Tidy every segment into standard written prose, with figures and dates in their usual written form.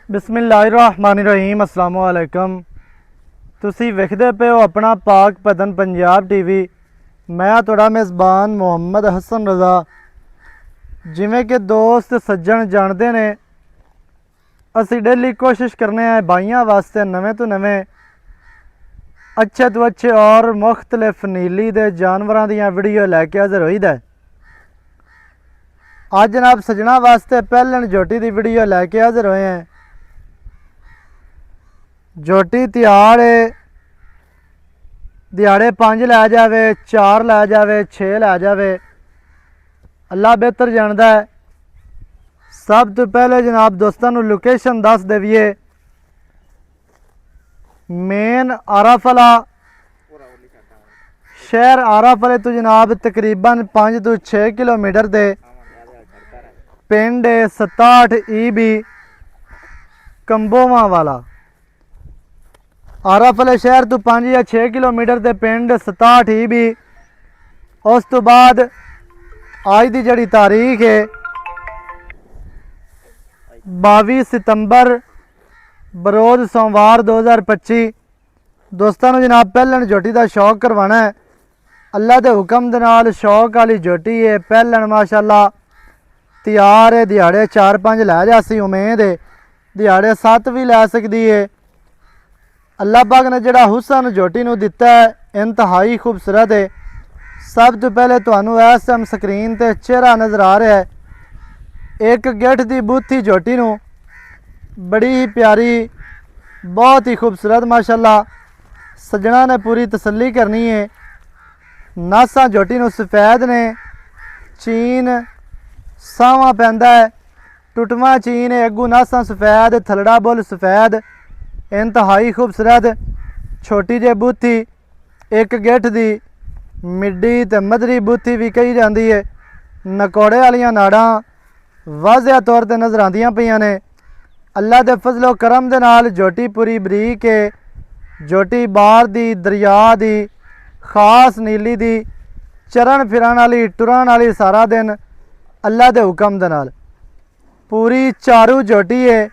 बिस्मिल्लाहिर्रहमानिर्रहीम अस्सलाम वालेकुम। तुसी वेखदे पे हो अपना पाक पतन पंजाब टीवी। मैं तुहाड़ा मेज़बान मुहम्मद हसन रज़ा। जिमें कि दोस्त सज्जन जानते ने, असी डेली कोशिश करने हैं भाइयों वास्ते नवें तो नवें अच्छे तो अच्छे और मुख्तलिफ नीली दे जानवरों दियां वीडियो लैके हाज़र होई दा। अज जनाब सज्जना वास्ते पहलन झोटी की वीडियो लैके हाज़र होए हैं। झोटी तैयार है, दिहाड़े 5 लै जाए, 4 लै जाए, 6 लै जाए, अल्लाह बेहतर जानता है। सब तो पहले जनाब दोस्तों को लोकेशन दस देविए। मेन आराफला शहर आराफले तो जनाब तकरीबन 5 तो 6 किलोमीटर दे पिंड 67 EB कंबोवा वाला। आराफले शहर तो 5 या 6 किलोमीटर के पिंड 67 EB। उस तो बाद आज की जड़ी तारीख है 22 सितंबर बरोज सोमवार 2025। दोस्तों को जनाब पहलन झोटी का शौक करवाना है। अल्लाह के हुक्म दे नाल शौक वाली झोटी है। पहलन माशाअल्लाह तैयार है, दिहाड़े 4-5 लै जासी, उम्मीद है दिहाड़े 7 भी लै सकती है। अल्लाह पाक ने जड़ा हुसन झोटी नूं दिता है इंतहाई खूबसूरत है। सब तो पहले तुहानूं इस टाइम स्क्रीन ते चेहरा नज़र आ रहा है। एक गिठ की बूथी झोटी नूं बड़ी ही प्यारी, बहुत ही खूबसूरत माशाअल्लाह सज्जणा ने पूरी तसल्ली करनी है। नासा झोटी नूं सफ़ैद ने, चीन सावा पैंदा है, टुटवा चीन है, अगू नासा सफ़ैद, थलड़ा बुल सफ़ैद, इंतहाई खूबसूरत छोटी जी बूथी, एक गिठ की मिड्डी ते मधरी बूथी भी कही जाती है। नकौड़े वालियां नाड़ां वाज़िया तौर पर नज़र आंदियां पईयां ने। अल्लाह के फजलो करम दे नाल झोटी पूरी बरीक है। झोटी बार दी, दरिया दी, खास नीली दी, चरण फिरन वाली, टुरन वाली सारा दिन अल्लाह के हुक्म दे नाल पूरी चारू झोटी है।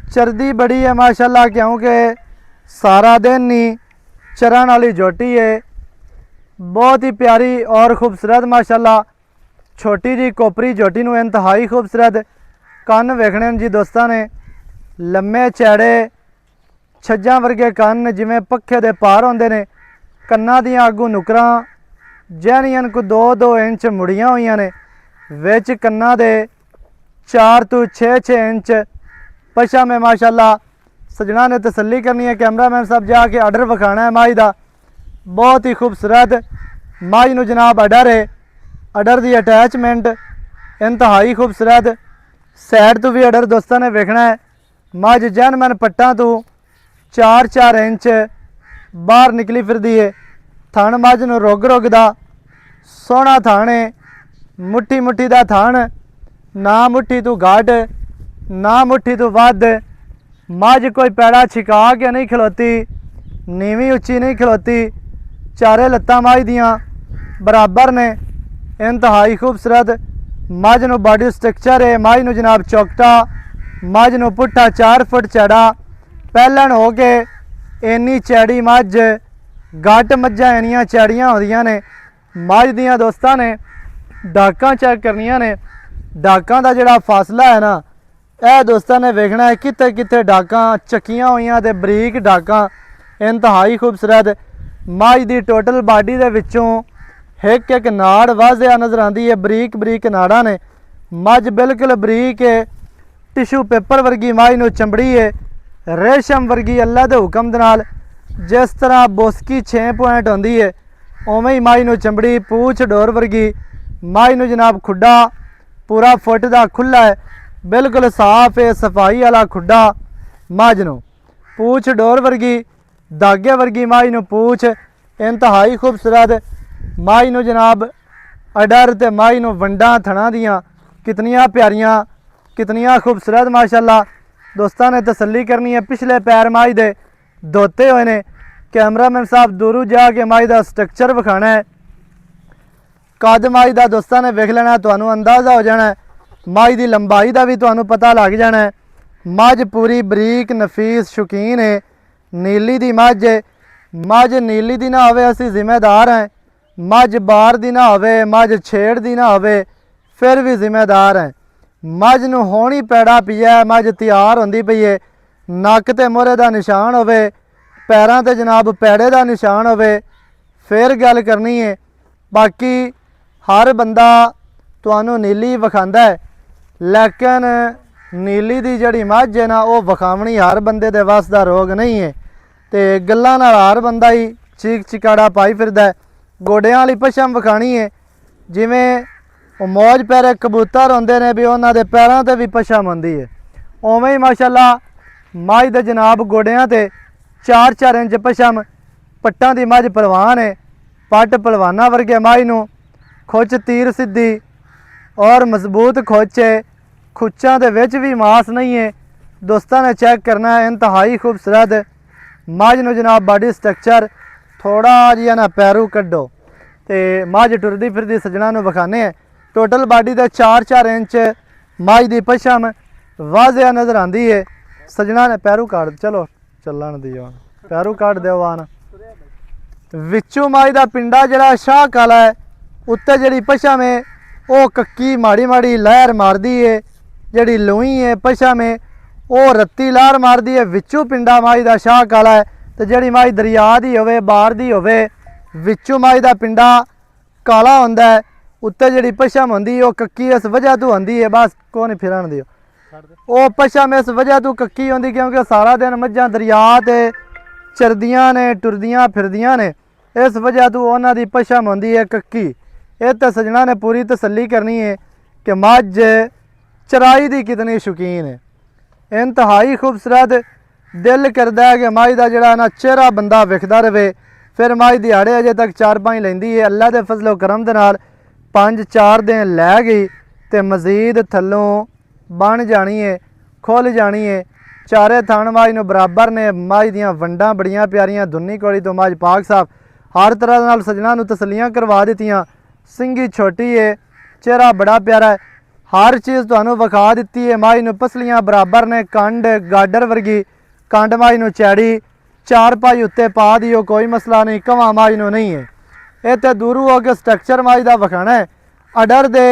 चरदी बड़ी है माशाअल्लाह, क्योंकि सारा दिन ही चरण वाली झोटी है। बहुत ही प्यारी और खूबसूरत माशाअल्लाह छोटी जी कोपरी झोटी नूं इंतहाई खूबसूरत कन्न वेखने जी दोस्तों ने। लम्मे चैड़े छज्जा वर्गे कन्न जिमें पखे दे पार होंदे ने। कन्ना दियां अगू नुकरां जैनियन को 2-2 इंच मुड़ियां हुई ने। विच कन्ना दे 4 तो 6-6 इंच पछा में माशाअल्लाह सजना ने तसल्ली करनी है। कैमरामैन साहब जाके आर्डर विखाना है माई का। बहुत ही खूबसूरत माई नूं जनाब अडर है। अडर की अटैचमेंट इंतहाई खूबसूरत। सैड तो भी अडर दोस्तों ने वेखना है। मझ जैनमैन पट्टा तो 4-4 इंच बाहर निकली फिरदी है। थण मझ नूं रुग रुगदा सोहना थण है। मुट्ठी मुट्ठी का थण, ना मुट्ठी तो घट ना मुट्ठी तो वध। मझ कोई पैड़ा छिका के नहीं खलोती, नीवी उच्ची नहीं खलोती। चारे लत्तां मझ दियां बराबर ने, इंतहाई खूबसूरत। मझ नूं बॉडी स्ट्रक्चर है। मझ नूं जनाब चौकटा, मझ नूं पुट्ठा 4 फुट चैड़ा पहलन हो के इन्नी चैड़ी मझ घट मझां इन्नियां चैड़ियां होंदियां ने। मझ दियां दोस्तां ने डाकां चेक करनियां ने। डाकां दा जिहड़ा फासला है ना, यह दोस्तों ने वेखना है कित्थे कित्थे डाकां चक्कियां हुई ते बरीक डाकां इंतहाई खूबसूरत। मझ की टोटल बाडी दे विचों एक एक नाड़ वाजिया नज़र आती है। बरीक बरीक नाड़ा ने। मझ बिल्कुल बरीक है, टिशू पेपर वर्गी मझ नूं चंबड़ी है। रेशम वर्गी अल्लाह के हुक्म दे नाल जिस तरह बोसकी 6 पॉइंट होंदी है उवें ही मझ नूं चंबड़ी। पूछ डोर वर्गी मझ नूं जनाब खुड्डा पूरा फुट का खुला है, बिल्कुल साफ है, सफाई वाला खुड्डा मझ नूं। पूछ डोर वर्गी धागे वर्गी मझ नूं पूछ इंतहाई खूबसूरत। मझ नूं जनाब अडर ते मझ नूं वंडा थणा दियां कितनियां प्यारियां, कितनियां खूबसूरत माशाअल्लाह दोस्तों ने तसल्ली करनी है। पिछले पैर मझ दे धोते हुए ने। कैमरामैन साहब दूरों जाके मझ का स्ट्रक्चर विखाना है। कद मझ का दोस्तों ने वेख लेना, तुहानूं अंदाज़ा हो जाना है। मझ की लंबाई का भी तुहानूं पता लग जाना है। मझ पूरी बरीक नफीस शौकीन है। नीली दी मझ नीली दी ना होवे असी जिम्मेदार हैं। मझ बार दी ना होवे, मझ छेड़ दी ना होवे, फिर भी जिम्मेदार हैं। मझ नूं होनी पैड़ा पिया, मझ तैयार होंदी पई है। नक ते मोहरे दा निशान होवे, पैरां ते जनाब पैड़े दा निशान होवे, फिर गल करनी है। बाकी हर बंदा तुहानू नीली विखांदा है, लेकिन नीली दी जड़ी मझ है ना वो विखावनी हर बंदे दे वस दा रोग नहीं है। तो गल्लां नाल हर बंदा ही चीक चिकाड़ा पाई फिरदा है। गोडियां वाली पछम विखानी है, जिवें मौज पैरे कबूतर होंदे ने भी उन्हां दे पैरां ते भी पछम होंदी है, उवें ही माशाअल्लाह मझ दे जनाब गोडियां ते 4-4 इंच पछम। पट्टां दी मझ पलवान है, पट पलवाना वर्गे मझ नूं खुच तीर सीधी और मजबूत खुच है। खुच्चां दे विच भी मास नहीं है। दोस्तां ने चेक करना है, इंतहाई खूबसूरत मझ नूं जनाब बॉडी स्ट्रक्चर थोड़ा जिहा ना पैरू कड्डो तो मझ टुरदी फिरदी सजना नूं विखाने है। टोटल बॉडी दे 4-4 इंच मझ दी पछम वाज़िया नज़र आती है। सजना ने पैरू काट चलो चलन दिओ, पैरू काट दिओ आन। विचों मझ दा पिंडा जिहड़ा शाह काला है, उत्ते जिहड़ी पछम है वो कक्की माड़ी माड़ी लहर मारदी है। जिहड़ी लूई है पछम है वो रत्ती लहर मारदी है। विचों पिंडा मझ दा शाह काला है, तो जिहड़ी मझ दरिया दी होवे बार दी होवे, विचों मझ दा पिंडा काला हुंदा है, उत्ते जिहड़ी पछम हुंदी है वो कक्की इस वजह तो हुंदी है। बस को नहीं फिरन दिओ, वो पछम इस वजह तो कक्की हुंदी क्योंकि सारा दिन मझां दरिया ते चरदियां ने, टुरदियां फिरदियां ने, इस वजह तो उन्हां दी पछम हुंदी है कक्की। ये तो सजना ने पूरी तसल्ली करनी है कि मझ चराई दी कितनी शौकीन है। इंतहाई खूबसूरत दिल करदा है कि मझ दा जिहड़ा ना चेहरा बंदा विखदा रहे। फिर मझ दिहाड़े अजे तक 4-5 लैंदी है। अल्लाह दे फजलो करम दे नाल 5-4 दिन लै गई तो मजीद थल्लों बन जानी है, खुल जानी है। चारे थण मझ नूं बराबर ने। मझ दियां वंडां बड़ियां प्यारियां, दुन्नी कोड़ी तो मझ पाक साफ, हर तरह नाल सजना नूं तसल्लियां करवा दित्तियां। सिंगी छोटी है, चेहरा बड़ा प्यारा है, हर चीज़ तुहानूं विखा दित्ती है। मझ नूं पसलियां बराबर ने, कंड गाडर वर्गी कंड मझ नूं चैड़ी, 4 पाई उत्ते पा दिओ कोई मसला नहीं, कवां मझ नूं नहीं है। ये तो दूरों हो के स्ट्रक्चर मझ दा विखाना है। अडर दे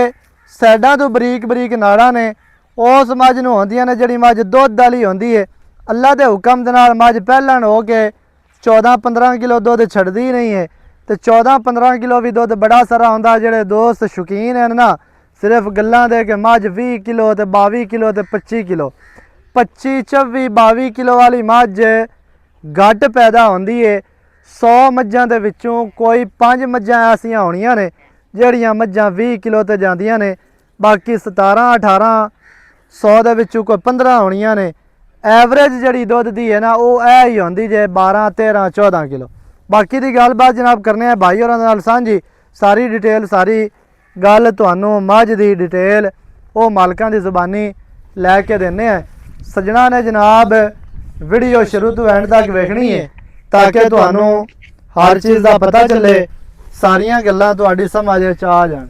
साइडां तो बरीक बरीक नाड़ां ने, उस मझ नूं होंदियां ने जिहड़ी मझ दुध वाली होंदी है। अल्लाह दे हुकम दे नाल मझ पहलण हो के 14-15 किलो दुध छड्डदी नहीं है। तो 14-15 किलो भी दुध बड़ा सारा होंदा। जिहड़े दोस्त शौकीन हैं ना सिर्फ गल्लां दे कि मझ 20 किलो तो 22 किलो तो 25 किलो, 25-24-22 किलो वाली मझ घट पैदा होंदी है। 100 मझां दे विचों कोई 5 मझां ऐसियां होणियां ने जिहड़ियां मझां 20 किलो ते जांदियां ने, बाकी 17-18-100 दे विचों कोई 15 होणियां ने। एवरेज जिहड़ी दुध दी है ना वो ऐ ही होंदी जे 12-13-14 किलो। बाकी दी गलबात जनाब करने भाई होरां नाल सांझी, सारी डिटेल सारी गल तुहानूं मझ दी डिटेल वो मालकां दी ज़ुबानी लैके देने हैं। सजना ने जनाब वीडियो शुरू तो एंड तक वेखनी है ताकि तुहानूं हर चीज़ का पता चले, सारियां गल्लां तुहाडी समझ च आ जाण।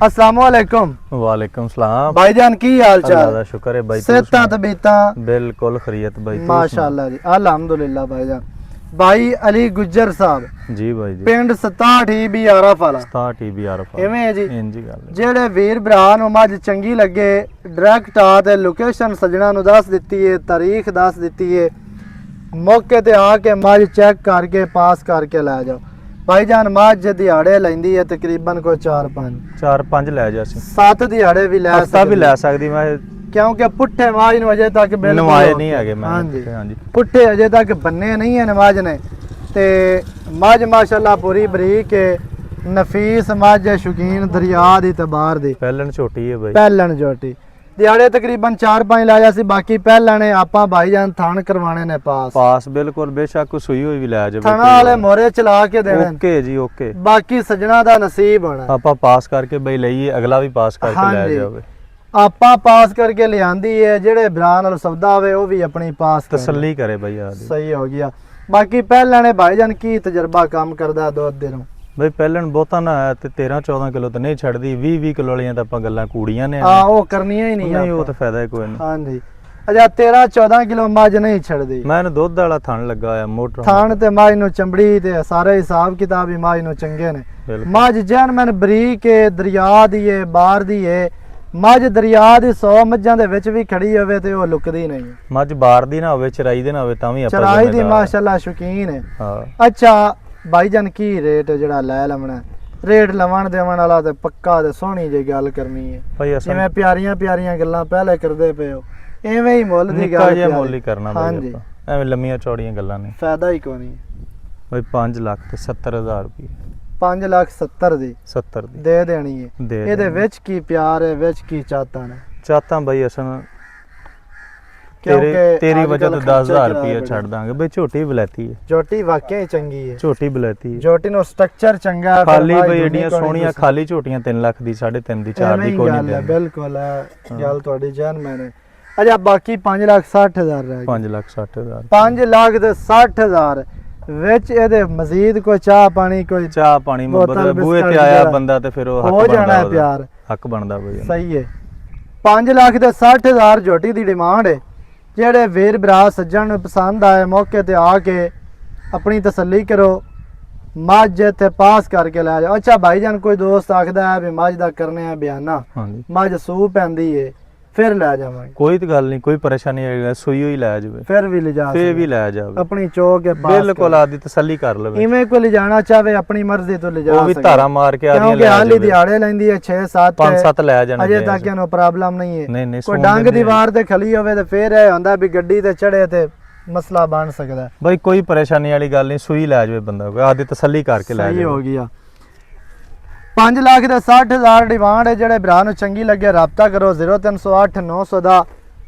अस्सलामुअलैकुम। वालेकुम सलाम भाईजान की हाल चाल? अल्लाह दा शुक्र है भाई, सेहतां तबीयतां बिल्कुल खैरियत भाई, माशाअल्लाह जी, अल्हम्दुलिल्लाह। भाईजान भाई अली गुज्जर साहब जी भाई जी, पिंड 67 भी आरफ वाला 67 भी आरफ इवें है जी। इंजी गल है। ਜਿਹੜੇ ਵੀਰ ਭਰਾ ਨੂੰ ਮੱਝ ਚੰਗੀ ਲੱਗੇ ਡਾਇਰੈਕਟ ਆ ਤੇ ਲੋਕੇਸ਼ਨ ਸਜਣਾ ਨੂੰ ਦੱਸ ਦਿੱਤੀ ਹੈ, ਤਾਰੀਖ ਦੱਸ ਦਿੱਤੀ ਹੈ, ਮੌਕੇ ਤੇ ਆ ਕੇ ਮੱਝ ਚੈੱਕ ਕਰਕੇ ਪਾਸ ਕਰਕੇ ਲੈ ਜਾਓ। ਭਾਈਜਾਨ ਮੱਝ ਦਿਹਾੜੇ ਲੈਂਦੀ ਹੈ ਤਕਰੀਬਨ ਕੋਈ 4-5 4-5 ਲੈ ਜਾ ਸੀ, 7 ਦਿਹਾੜੇ ਵੀ ਲੈ ਹਫਤਾ ਵੀ ਲੈ ਸਕਦੀ ਮੈਂ, ਕਿਉਂਕਿ ਪੁੱਠੇ ਮੱਝ ਨੂੰ ਅਜੇ ਤੱਕ ਨਵਾਏ ਨਹੀਂ ਹੈਗੇ ਮੈਂ। ਹਾਂਜੀ ਹਾਂਜੀ ਪੁੱਠੇ ਅਜੇ ਤੱਕ ਬੰਨੇ ਨਹੀਂ ਹੈ ਮੱਝ ਨੇ। ਤੇ ਮੱਝ ਮਾਸ਼ਾਅੱਲਾ ਪੂਰੀ ਬਰੀਕ ਹੈ, ਨਫੀਸ ਮੱਝ ਹੈ, ਸ਼ੌਕੀਨ ਦਰਿਆ ਦੀ ਤੇ ਬਾਹਰ ਦੀ, ਪਹਿਲਣ ਛੋਟੀ ਹੈ ਭਾਈ, ਪਹਿਲਣ ਛੋਟੀ। ਦਿਹਾੜੇ ਤਕਰੀਬਨ 4-5 ਲਾਇਆ ਸੀ, ਬਾਕੀ ਪਹਿਲਾਂ ਨੇ ਆਪਾਂ ਭਾਈਜਾਨ ਥਣ ਕਰਵਾਣੇ ਨੇ ਪਾਸ ਬਿਲਕੁਲ ਬੇਸ਼ੱਕ ਸੂਈ ਹੋਈ ਵੀ ਲੈ ਜਾਵੇ, ਥਣਾ ਵਾਲੇ ਮੋਰੇ ਚਲਾ ਕੇ ਦੇਣੇ। ਓਕੇ ਜੀ ਓਕੇ, ਬਾਕੀ ਸਜਣਾ ਦਾ ਨਸੀਬ ਹੋਣਾ, ਆਪਾਂ ਪਾਸ ਕਰਕੇ ਬਈ ਲਈਏ, ਅਗਲਾ ਵੀ ਪਾਸ ਕਰਕੇ ਲੈ ਜਾਵੇ। ਆਪਾਂ ਪਾਸ ਕਰਕੇ ਲਿਆਂਦੀ ਹੈ, ਜਿਹੜੇ ਭਰਾ ਨਾਲ ਸੌਦਾ ਹੋਵੇ ਉਹ ਵੀ ਆਪਣੀ ਪਾਸ ਤਸੱਲੀ ਕਰੇ ਬਈ ਆ ਸਹੀ ਹੋ ਗਿਆ। ਬਾਕੀ ਪਹਿਲਾਂ ਨੇ ਭਾਈਜਾਨ ਕੀ ਤਜਰਬਾ ਕੰਮ ਕਰਦਾ ਦੁੱਧ ਦੇ ਨੂੰ? ਬਈ ਪਹਿਲਣ ਬਹੁਤਾ ਨਾ ਆਇਆ ਤੇ 13-14 ਕਿਲੋ ਤਾਂ ਨਹੀਂ ਛੱਡਦੀ, 20-20 ਕਿਲੋ ਵਾਲੀਆਂ ਤਾਂ ਆਪਾਂ ਗੱਲਾਂ ਕੂੜੀਆਂ ਨੇ। ਹਾਂ ਉਹ ਕਰਨੀਆਂ ਹੀ ਨਹੀਂ ਨਹੀਂ, ਉਹ ਆਪਾਂ। ਤਾਂ ਫਾਇਦਾ ਹੀ ਕੋਈ ਨਹੀਂ। ਹਾਂਜੀ ਅਜਾ 13-14 ਕਿਲੋ ਮੱਝ ਨਹੀਂ ਛੱਡਦੀ। ਮੈਂ ਇਹਨੂੰ ਦੁੱਧ ਵਾਲਾ ਥਣ ਲੱਗਾ ਹੋਇਆ ਮੋਟਰ ਥਾਣ ਤੇ ਮੱਝ ਨੂੰ ਚਮੜੀ ਤੇ ਸਾਰੇ ਹਿਸਾਬ ਕਿਤਾਬ ਹੀ ਮੱਝ ਨੂੰ ਚੰਗੇ ਨੇ। ਬਿਲਕੁਲ। ਮੱਝ ਜੈਨ ਮਨ ਬਰੀਕ ਏ, ਦਰਿਆ ਦੀ ਏ, ਬਾਹਰ ਦੀ ਏ। ਮੱਝ ਦਰਿਆ ਦੀ 100 ਮੱਝਾਂ ਦੇ ਵਿੱਚ ਵੀ ਖੜੀ ਹੋਵੇ ਤੇ ਉਹ ਲੁਕਦੀ ਨਹੀਂ। ਮੱਝ ਬਾਹਰ ਦੀ ਨਾ ਹੋਵੇ, ਚਰਾਈ ਦੀ ਨਾ ਹੋਵੇ ਤਾਂ ਵੀ ਆਪਾਂ ਚਰਾਈ ਦੀ ਜ਼ਿੰਮੇਦਾਰ। ਮਾਸ਼ਾਅੱਲਾ ਸ਼ੌਕੀਨ ਹੈ। ਹਾਂ ਅੱਛਾ ਭਾਈਜਾਨ ਕੀ ਰੇਟ ਜਿਹੜਾ ਲੈ ਲਵਣਾ? ਰੇਟ ਲਵਣ ਦੇਵਣ ਵਾਲਾ ਤੇ ਪੱਕਾ ਤੇ ਸੋਹਣੀ ਜਿਹੀ ਗੱਲ ਕਰਨੀ ਹੈ। ਭਾਈ ਅਸਾਂ ਜਿਵੇਂ ਪਿਆਰੀਆਂ ਪਿਆਰੀਆਂ ਗੱਲਾਂ ਪਹਿਲੇ ਕਰਦੇ ਪਏ ਹੋ ਐਵੇਂ ਹੀ ਮੁੱਲ ਦੀ ਨਿੱਕਾ ਗੱਲ ਜਿਹਾ ਪਿਆਰੀ। ਮੁੱਲ ਹੀ ਕਰਨਾ ਭਾਈ ਹਾਂਜੀ ਆਪਾਂ, ਐਵੇਂ ਲੰਮੀਆਂ ਚੌੜੀਆਂ ਗੱਲਾਂ ਨਹੀਂ। ਫਾਇਦਾ ਹੀ ਕੋਈ ਨਹੀਂ। ਭਾਈ 5,70,000 ਰੁਪਏ 5,70,000 ਦੀ 70 ਦੀ ਦੇ ਦੇਣੀ ਹੈ। ਦੇ ਇਹਦੇ ਦੇਣੀ। ਵਿੱਚ ਕੀ ਪਿਆਰ ਹੈ, ਵਿੱਚ ਕੀ ਚਾਹਤਾਂ ਨੇ? ਚਾਹਤਾਂ ਬਈ ਅਸਾਂ ਕਿਉਂਕਿ ਤੇਰੀ ਅੱਜ ਵਜ੍ਹਾ ਕੱਲ੍ਹ ਤੋਂ 10,000 ਖਰਚੇ ਰੁਪਏ ਕਿਰਾਏ ਛੱਡ ਦਾਂਗੇ ਬਈ। ਝੋਟੀ ਬਲੈਤੀ ਹੈ, ਝੋਟੀ ਵਾਕਿਆ ਹੀ ਚੰਗੀ ਹੈ। ਝੋਟੀ ਬਲੈਤੀ ਹੈ। ਝੋਟੀ ਨੂੰ ਸਟਰਕਚਰ ਚੰਗਾ ਹੈ, ਖਾਲੀ ਫਿਰ ਬਈ ਭਾਈ ਏਡੀਆਂ ਦੁਨੀ ਸੋਹਣੀਆਂ ਕੋਈ ਖਾਲੀ ਝੋਟੀਆਂ 3 ਲੱਖ ਦੀ 3.5 ਦੀ 4 ਐਵੇਂ ਦੀ ਹੀ ਕੋਈ ਗੱਲ ਨਹੀਂ ਹੈ, ਦੇਣੀ। ਬਿਲਕੁਲ ਹੈ ਗੱਲ ਤੁਹਾਡੀ ਜਾਨ ਮੈਨੇ। ਅਜਾ ਬਾਕੀ 5,60,000 ਰਹਿ ਗਏ। 5,60,000 5,60,000 ਵਿੱਚ ਇਹਦੇ ਮਜ਼ੀਦ ਕੋਈ ਚਾਹ ਪਾਣੀ ਕੋਈ ਚਾਹ ਪਾਣੀ ਬੋਤਲ ਬੂਹੇ ਤੇ ਬਿਸਕਟ ਆਇਆ ਜਿਹੜਾ ਬੰਦਾ ਤੇ ਫਿਰ ਉਹ ਹੋ ਹੱਕ ਜਾਣਾ ਬਣਦਾ ਹੈ ਉਹਦਾ। ਪਿਆਰ। ਹੱਕ ਬਣਦਾ ਬਈ। ਸਹੀ ਹੈ। 5,60,000 ਝੋਟੀ ਦੀ ਡਿਮਾਂਡ ਹੈ। ਜਿਹੜੇ ਵੀਰ ਭਰਾ ਸੱਜਣ ਨੂੰ ਪਸੰਦ ਆਏ ਮੌਕੇ ਤੇ ਆ ਕੇ ਆਪਣੀ ਤਸੱਲੀ ਕਰੋ, ਮੱਝ ਇੱਥੇ ਪਾਸ ਕਰਕੇ ਲੈ ਜਾਓ। ਅੱਛਾ ਭਾਈਜਾਨ ਕੋਈ ਦੋਸਤ ਆਖਦਾ ਹੈ ਵੀ ਮੱਝ ਦਾ ਕਰਨੇ ਆ ਬਿਆਨਾ, ਹਾਂਜੀ ਮੱਝ ਸੂ ਪੈਂਦੀ ਏ ਫਿਰ ਲੈ ਜਾਵਾਂਗੇ। ਕੋਈ ਤੇ ਗੱਲ ਨਹੀਂ, ਕੋਈ ਪਰੇਸ਼ਾਨੀ ਆਏਗਾ ਸੂਈ ਹੋਈ ਲੈ ਜਾਵੇ, ਫਿਰ ਵੀ ਲਿਜਾ ਫੇ ਵੀ ਸਕਦੇ। ਲੈ ਜਾਵੇ। ਆਪਣੀ ਚੋਕ ਕੇ ਪਾਸ ਬਿਲਕੁਲ ਆਦੀ ਤਸੱਲੀ ਕਰ ਲਵੇ। ਇਵੇਂ ਕੋਈ ਲਿਜਾਣਾ ਚਾਹਵੇ ਆਪਣੀ ਮਰਜ਼ੀ ਤੋਂ ਲਿਜਾ ਉਹ ਵੀ ਸਕਦਾ। ਧਾਰਾ ਮਾਰ ਕੇ ਆਦੀਆਂ ਕਿਉਂਕਿ ਲੈ ਹਾਲੀ ਜਾਵੇ। ਦਿਹਾੜੇ ਲੈਂਦੀ ਹੈ 6-7 5-7 ਲੈ ਜਾਣੇ ਅਜੇ ਨੇ। ਤੱਕ ਇਹਨੂੰ ਪ੍ਰੋਬਲਮ ਨਹੀਂ ਹੈ। ਨਹੀਂ ਨਹੀਂ ਕੋਈ ਸੂਣ ਡੰਗ ਦਿੰਦੇ ਦੀਵਾਰ ਤੇ ਖਲੀ ਹੋਵੇ ਤੇ ਫਿਰ ਇਹ ਹੁੰਦਾ ਵੀ ਗੱਡੀ ਤੇ ਚੜੇ ਤੇ ਮਸਲਾ ਬਣ ਸਕਦਾ ਹੈ। ਬਈ ਕੋਈ ਪਰੇਸ਼ਾਨੀ ਵਾਲੀ ਗੱਲ ਨਹੀਂ, ਸੂਈ ਲੈ ਜਾਵੇ ਬੰਦਾ, ਆਦੀ ਤਸੱਲੀ ਕਰਕੇ ਲੈ ਸਹੀ ਹੋ ਜਾਵੇ। ਗਿਆ। 5,60,000 ਡਿਮਾਂਡ ਹੈ। ਜਿਹੜੇ ਭਰਾ ਨੂੰ ਚੰਗੀ ਲੱਗੇ ਰਾਬਤਾ ਕਰੋ 0308 900 ਦਾ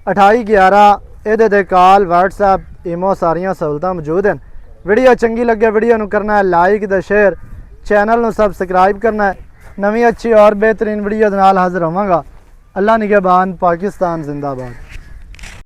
2811। ਇਹਦੇ ਤੇ ਕਾਲ WhatsApp ਈਮੋ ਸਾਰੀਆਂ ਸਹੂਲਤਾਂ ਮੌਜੂਦ ਹਨ। ਵੀਡੀਓ ਚੰਗੀ ਲੱਗੇ ਵੀਡੀਓ ਨੂੰ ਕਰਨਾ ਹੈ ਲਾਈਕ ਤੇ ਸ਼ੇਅਰ, ਚੈਨਲ ਨੂੰ ਸਬਸਕ੍ਰਾਈਬ ਕਰਨਾ ਹੈ। ਨਵੀਂ ਅੱਛੀ ਔਰ ਬਿਹਤਰੀਨ ਵੀਡੀਓ ਦੇ ਨਾਲ ਹਾਜ਼ਰ ਹੋਵਾਂਗਾ। ਅੱਲਾ ਨਿਗਹਿਬਾਨ, ਪਾਕਿਸਤਾਨ ਜ਼ਿੰਦਾਬਾਦ।